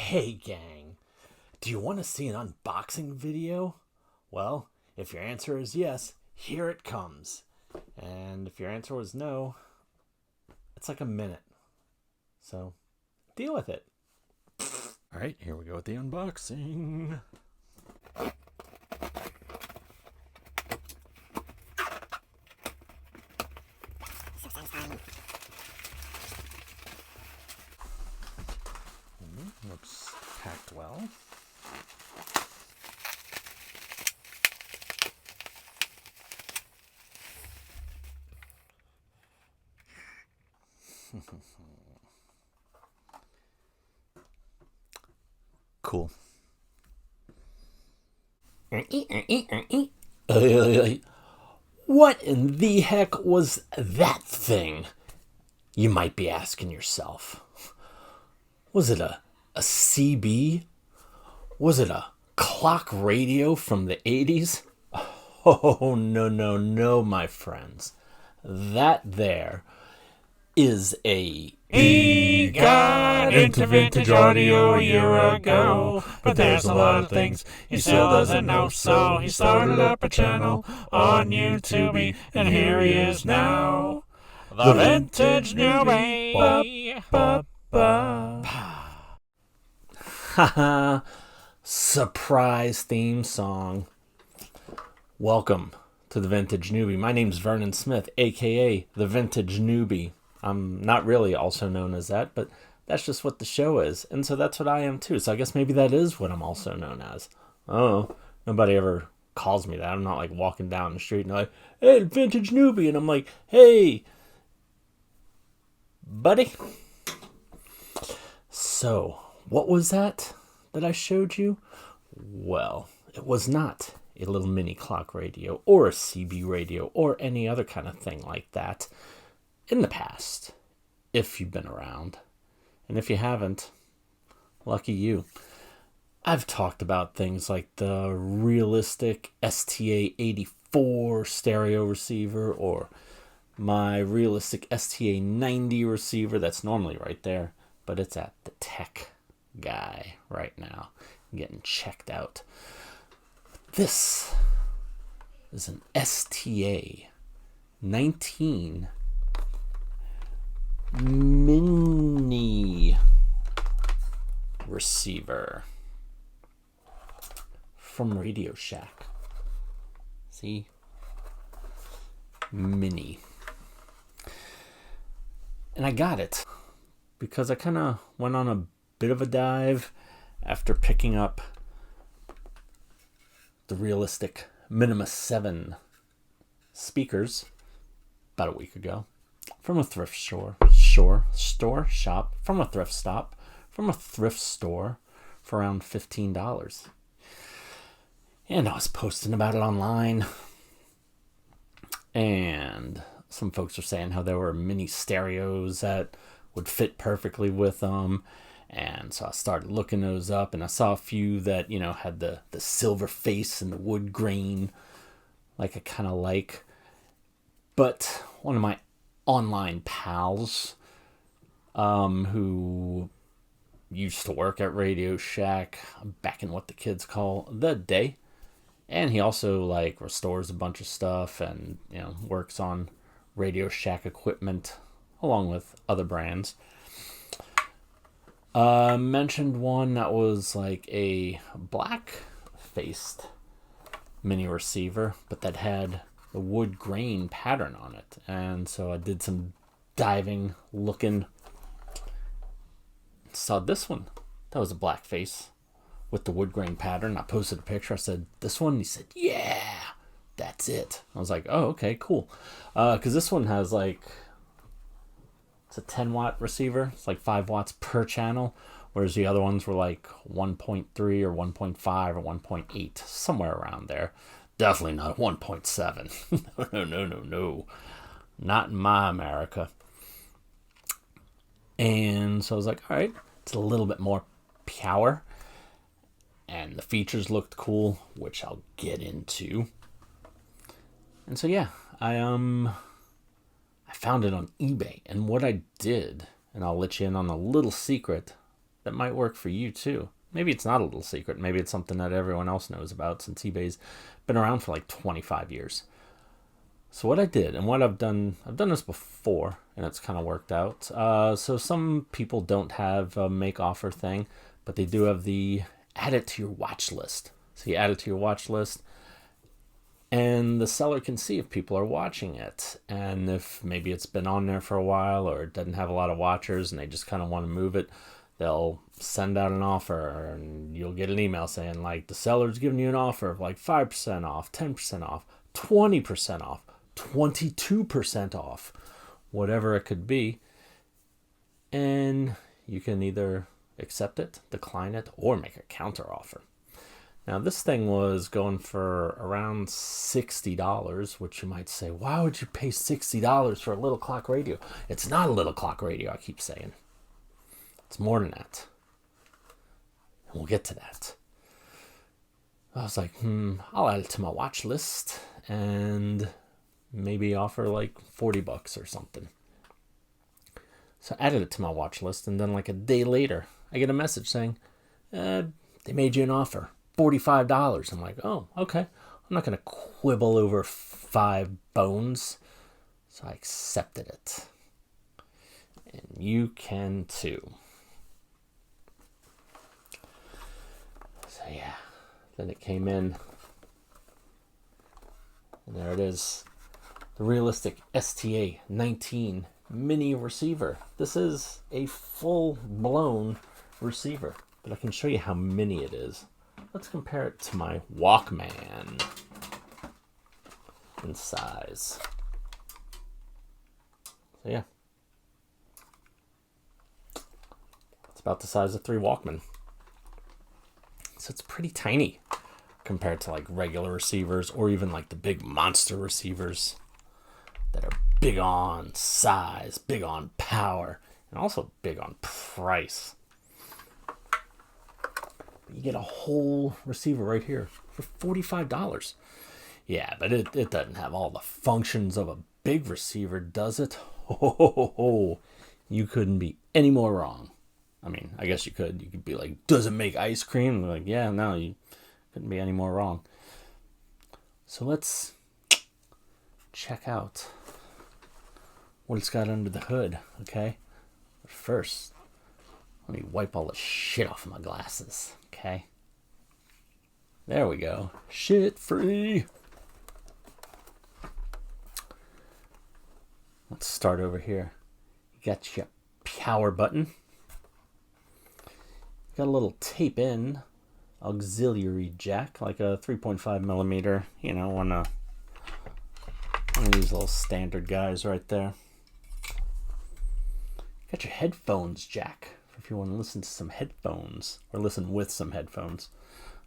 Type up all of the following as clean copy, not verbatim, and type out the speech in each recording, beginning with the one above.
Hey gang, do you want to see an unboxing video? Well, if your answer is yes, here it comes. And if your answer was no, it's like a minute. So, deal with it. Alright, here we go with the unboxing. Looks packed well. Cool. What in the heck was that thing? You might be asking yourself. Was it a CB? Was it a clock radio from the 80s? Oh, no, my friends. That there is a... He got into vintage audio a year ago, but there's a lot of things he still doesn't know, so he started up a channel on YouTube, and here he is now, the Vintage Newbie. Haha, surprise theme song. Welcome to the Vintage Newbie. My name's Vernon Smith, aka the Vintage Newbie. I'm not really also known as that, but that's just what the show is. And so that's what I am too. So I guess maybe that is what I'm also known as. Oh, nobody ever calls me that. I'm not like walking down the street and like, hey, Vintage Newbie. And I'm like, hey, buddy. So what was that I showed you? Well, it was not a little mini clock radio or a CB radio or any other kind of thing like that. In the past, if you've been around, and if you haven't, lucky you. I've talked about things like the realistic STA-84 stereo receiver or my realistic STA-19 receiver that's normally right there, but it's at the tech guy right now, getting checked out. This is an STA-19 mini receiver from Radio Shack. See? Mini. And I got it because I kind of went on a bit of a dive after picking up the realistic Minima 7 speakers about a week ago from a thrift store for around $15. And I was posting about it online, and some folks were saying how there were mini stereos that would fit perfectly with them. And so I started looking those up, and I saw a few that, you know, had the silver face and the wood grain, like I kind of like. But one of my online pals, who used to work at Radio Shack back in what the kids call the day, and he also like restores a bunch of stuff and, you know, works on Radio Shack equipment along with other brands. Mentioned one that was like a black-faced mini receiver, but that had the wood grain pattern on it. And so I did some diving, looking, saw this one. That was a black face with the wood grain pattern. I posted a picture. I said, this one? He said, yeah, that's it. I was like, oh, okay, cool. Because this one has like... it's a 10-watt receiver. It's like 5 watts per channel, whereas the other ones were like 1.3 or 1.5 or 1.8, somewhere around there. Definitely not 1.7. No. Not in my America. And so I was like, all right, it's a little bit more power. And the features looked cool, which I'll get into. And so, yeah, I found it on eBay, and what I did, and I'll let you in on a little secret, that might work for you too. Maybe it's not a little secret. Maybe it's something that everyone else knows about, since eBay's been around for like 25 years. So what I did, and what I've done this before, and it's kind of worked out. So some people don't have a make offer thing, but they do have the add it to your watch list. So you add it to your watch list, and the seller can see if people are watching it, and if maybe it's been on there for a while, or it doesn't have a lot of watchers and they just kind of want to move it. They'll send out an offer, and you'll get an email saying like the seller's giving you an offer of like 5% off, 10% off, 20% off, 22% off, whatever it could be. And you can either accept it, decline it, or make a counter offer. Now this thing was going for around $60, which you might say, why would you pay $60 for a little clock radio? It's not a little clock radio, I keep saying. It's more than that. And we'll get to that. I was like, I'll add it to my watch list and maybe offer like $40 or something. So I added it to my watch list, and then like a day later, I get a message saying, they made you an offer, $45. I'm like, oh, okay. I'm not going to quibble over 5 bones. So I accepted it. And you can too. So yeah, then it came in, and there it is, the realistic STA-19 mini receiver. This is a full-blown receiver, but I can show you how mini it is. Let's compare it to my Walkman in size. So yeah, it's about the size of 3 Walkman. So it's pretty tiny compared to like regular receivers, or even like the big monster receivers that are big on size, big on power, and also big on price. But you get a whole receiver right here for $45. Yeah, but it doesn't have all the functions of a big receiver, does it? Oh, you couldn't be any more wrong. I mean, I guess you could. You could be like, does it make ice cream? Like, yeah, no, you couldn't be any more wrong. So let's check out what it's got under the hood, okay? But first, let me wipe all the shit off of my glasses, okay? There we go. Shit free. Let's start over here. You got your power button. Got a little tape in auxiliary jack, like a 3.5 millimeter, one of these little standard guys right there. Got your headphones jack if you want to listen to some headphones, or listen with some headphones.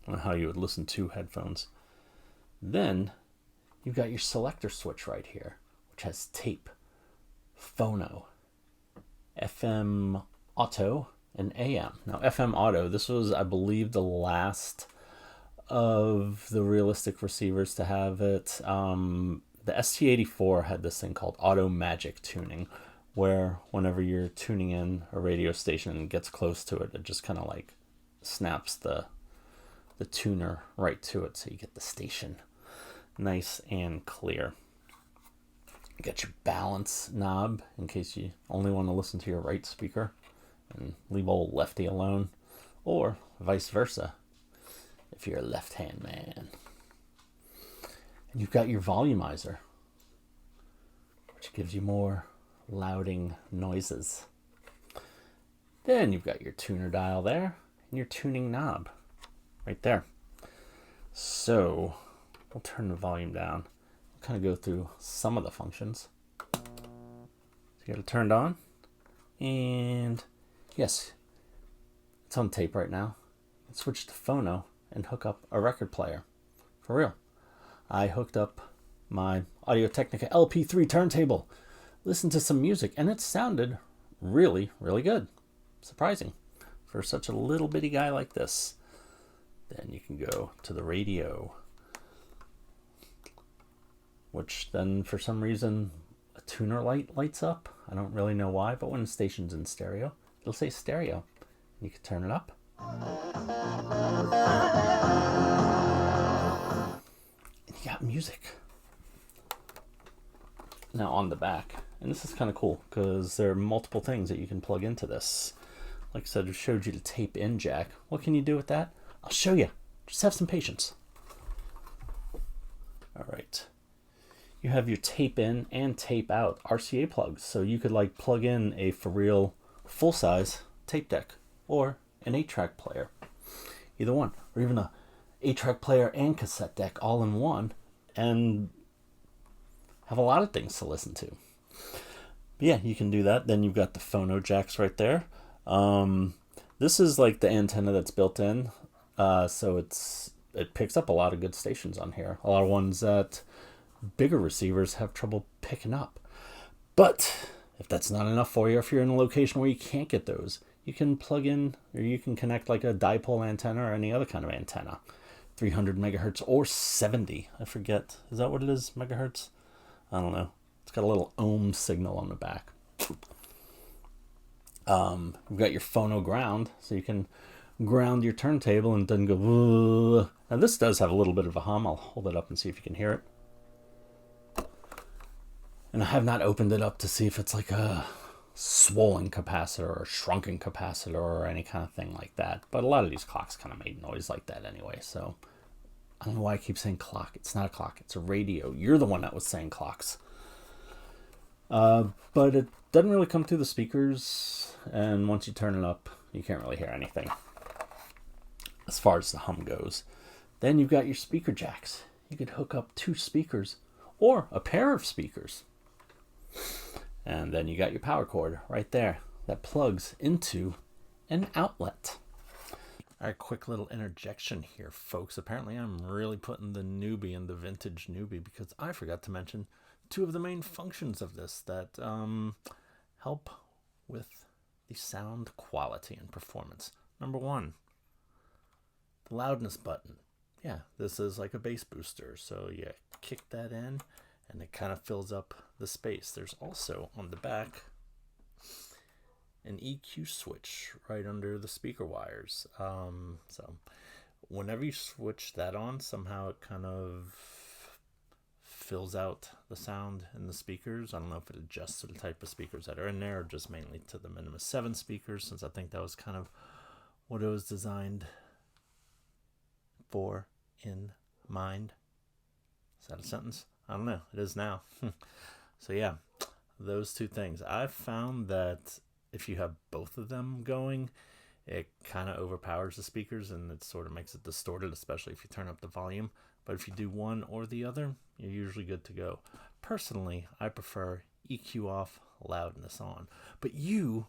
I don't know how you would listen to headphones. Then you've got your selector switch right here, which has tape, phono, FM auto, and AM. Now, FM auto, this was, I believe, the last of the realistic receivers to have it. The STA-84 had this thing called auto magic tuning, where whenever you're tuning in a radio station and gets close to it, it just kind of like snaps the tuner right to it, so you get the station nice and clear. You got your balance knob in case you only want to listen to your right speaker and leave old lefty alone, or vice versa if you're a left-hand man. And you've got your volumizer, which gives you more louding noises. Then you've got your tuner dial there, and your tuning knob right there. So we'll turn the volume down. We'll kind of go through some of the functions. So you got it turned on, and yes, it's on tape right now. Let's switch to phono and hook up a record player. For real. I hooked up my Audio-Technica LP3 turntable, listened to some music, and it sounded really, really good. Surprising for such a little bitty guy like this. Then you can go to the radio, which then for some reason a tuner light lights up. I don't really know why, but when the station's in stereo, it'll say stereo. You can turn it up. And you got music. Now on the back, and this is kind of cool because there are multiple things that you can plug into this. Like I said, I showed you the tape in jack. What can you do with that? I'll show you. Just have some patience. All right. You have your tape in and tape out RCA plugs. So you could like plug in a for real full-size tape deck or an 8-track player. Either one. Or even a 8-track player and cassette deck all in one, and have a lot of things to listen to. But yeah, you can do that. Then you've got the phono jacks right there. This is like the antenna that's built in. So it picks up a lot of good stations on here. A lot of ones that bigger receivers have trouble picking up. But if that's not enough for you, if you're in a location where you can't get those, you can plug in, or you can connect like a dipole antenna or any other kind of antenna. 300 megahertz or 70. I forget. Is that what it is? Megahertz? I don't know. It's got a little ohm signal on the back. We've got your phono ground, so you can ground your turntable and it doesn't go. Whoa. Now this does have a little bit of a hum. I'll hold it up and see if you can hear it. And I have not opened it up to see if it's like a swollen capacitor or shrunken capacitor or any kind of thing like that. But a lot of these clocks kind of made noise like that anyway. So I don't know why I keep saying clock. It's not a clock. It's a radio. You're the one that was saying clocks. But it doesn't really come through the speakers. And once you turn it up, you can't really hear anything as far as the hum goes. Then you've got your speaker jacks. You could hook up 2 speakers or a pair of speakers. And then you got your power cord right there that plugs into an outlet. All right, quick little interjection here, folks. Apparently I'm really putting the newbie in the vintage newbie because I forgot to mention 2 of the main functions of this that help with the sound quality and performance. Number 1, the loudness button. Yeah, this is like a bass booster. So you kick that in and it kind of fills up the space. There's also on the back an EQ switch right under the speaker wires. So whenever you switch that on, somehow it kind of fills out the sound in the speakers. I don't know if it adjusts to the type of speakers that are in there or just mainly to the minimum 7 speakers, since I think that was kind of what it was designed for in mind. Is that a sentence? I don't know. It is now. So yeah, those 2 things. I've found that if you have both of them going, it kind of overpowers the speakers and it sort of makes it distorted, especially if you turn up the volume. But if you do one or the other, you're usually good to go. Personally, I prefer EQ off, loudness on. But you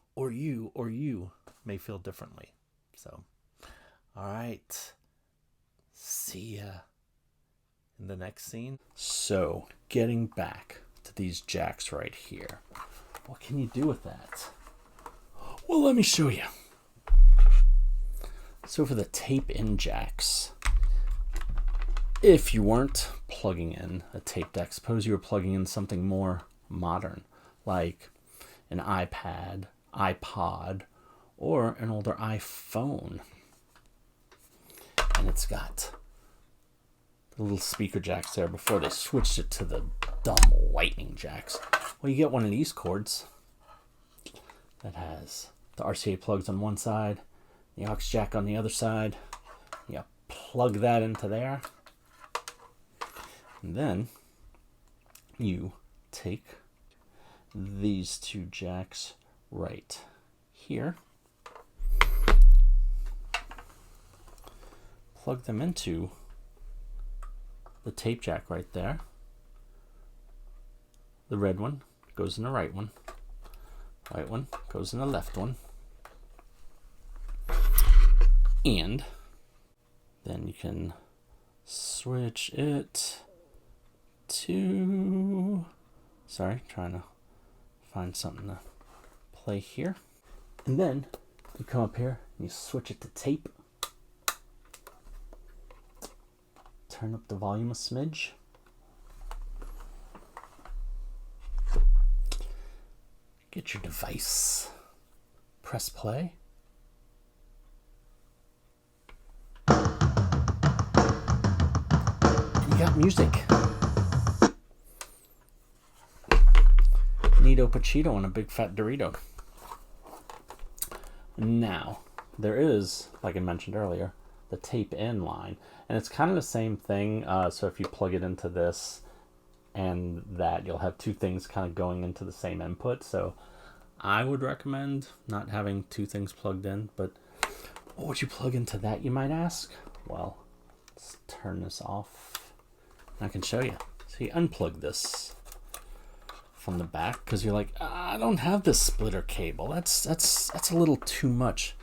may feel differently. So, all right. See ya in the next scene. So, getting back to these jacks right here. What can you do with that? Well, let me show you. So for the tape-in jacks, if you weren't plugging in a tape deck, suppose you were plugging in something more modern, like an iPad, iPod, or an older iPhone. And it's got the little speaker jacks there before they switched it to the dumb lightning jacks. Well, you get one of these cords that has the RCA plugs on one side, the aux jack on the other side. You plug that into there. And then you take these 2 jacks right here, plug them into the tape jack right there. The red one goes in the right one. Right one goes in the left one. And then you can switch it to... Sorry, trying to find something to play here. And then you come up here and you switch it to tape. Turn up the volume a smidge. Get your device. Press play. music. Neato Pachito and a big fat Dorito. Now, there is, like I mentioned earlier, the tape in line. And it's kind of the same thing. So if you plug it into this and that, you'll have two things kind of going into the same input. So I would recommend not having two things plugged in. But what would you plug into that, you might ask? Well, let's turn this off. I can show you. So you unplug this from the back because you're like, I don't have this splitter cable. That's a little too much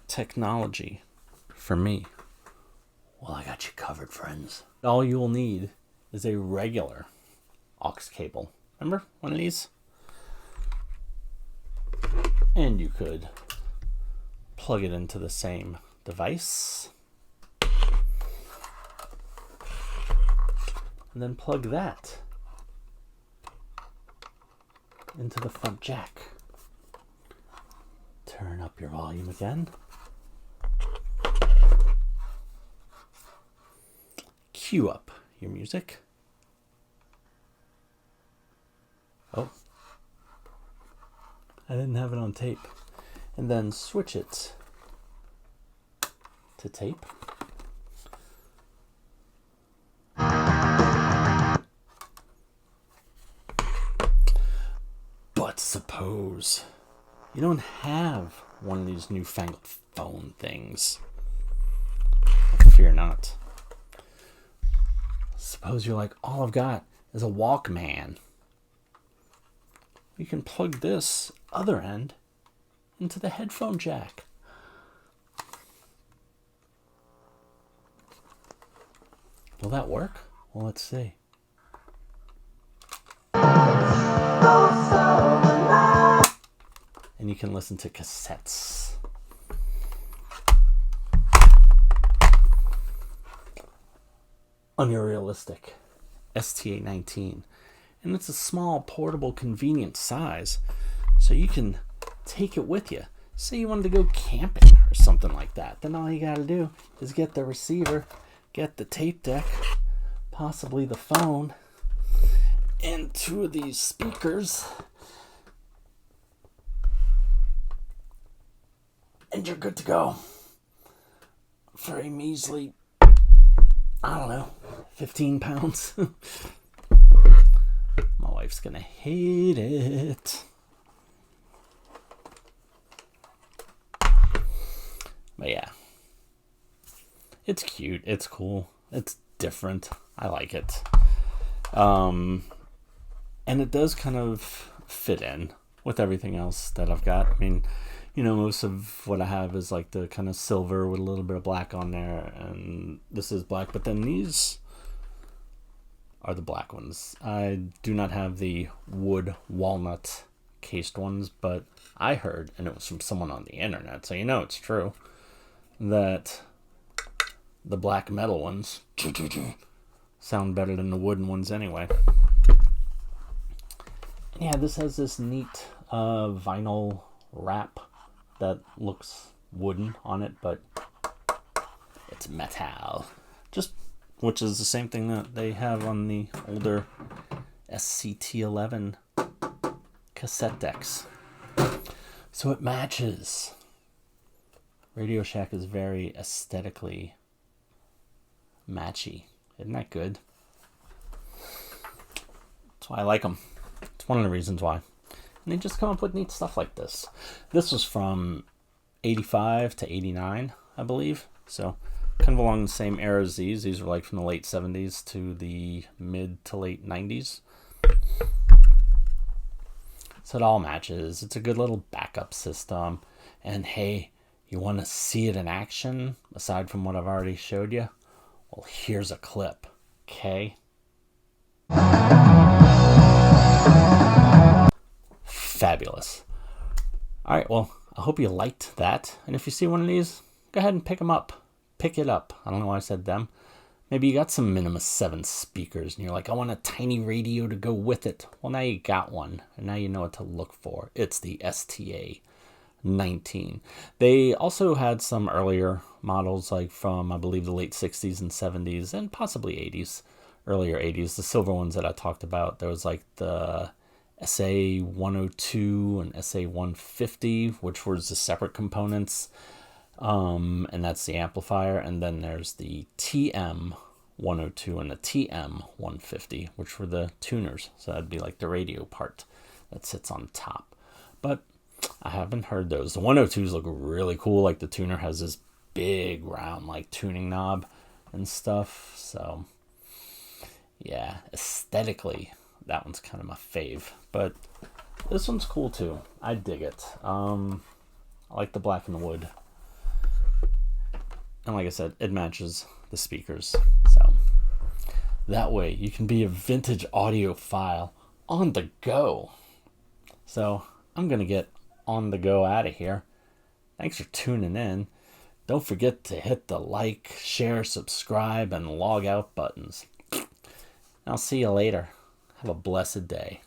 technology for me. Well, I got you covered, friends. All you will need is a regular aux cable. Remember one of these? And you could plug it into the same device. And then plug that into the front jack. Turn up your volume again. Cue up your music. Oh, I didn't have it on tape. And then switch it to tape. But suppose you don't have one of these newfangled phone things. Fear not. Suppose you're like, all I've got is a Walkman. You can plug this other end into the headphone jack. Will that work? Well, let's see. And you can listen to cassettes. Unrealistic STA-19. And it's a small, portable, convenient size. So you can take it with you. Say you wanted to go camping or something like that. Then all you gotta do is get the receiver, get the tape deck, possibly the phone, and two of these speakers. And you're good to go. For a measly, I don't know, 15 pounds. My wife's gonna hate it. But yeah. It's cute. It's cool. It's different. I like it. And it does kind of fit in with everything else that I've got. I mean, you know, most of what I have is like the kind of silver with a little bit of black on there, and this is black, but then these are the black ones. I do not have the wood walnut cased ones, but I heard, and it was from someone on the internet, so you know it's true, that the black metal ones sound better than the wooden ones anyway. And yeah, this has this neat vinyl wrap that looks wooden on it, but it's metal. Just, which is the same thing that they have on the older SCT-11 cassette decks. So it matches. Radio Shack is very aesthetically matchy. Isn't that good? That's why I like them. It's one of the reasons why. And they just come up with neat stuff like this. This was from 85 to 89, I believe. So kind of along the same era as these. These were like from the late 70s to the mid to late 90s. So it all matches. It's a good little backup system. And hey, you want to see it in action aside from what I've already showed you? Well, here's a clip. Okay? Fabulous. Alright, well, I hope you liked that. And if you see one of these, go ahead and pick them up. Pick it up. I don't know why I said them. Maybe you got some Minima 7 speakers and you're like, I want a tiny radio to go with it. Well, now you got one. And now you know what to look for. It's the STA-19. They also had some earlier models, like from, I believe, the late 60s and 70s and possibly 80s. earlier 80s. The silver ones that I talked about, there was like the SA-102 and SA-150, which was the separate components. And that's the amplifier. And then there's the TM-102 and the TM-150, which were the tuners. So that'd be like the radio part that sits on top. But I haven't heard those. The 102s look really cool. Like the tuner has this big round like tuning knob and stuff. So yeah, aesthetically, that one's kind of my fave. But this one's cool too. I dig it. I like the black and the wood. And like I said, it matches the speakers. So that way you can be a vintage audiophile on the go. So I'm going to get on the go out of here. Thanks for tuning in. Don't forget to hit the like, share, subscribe, and log out buttons. I'll see you later. Have a blessed day.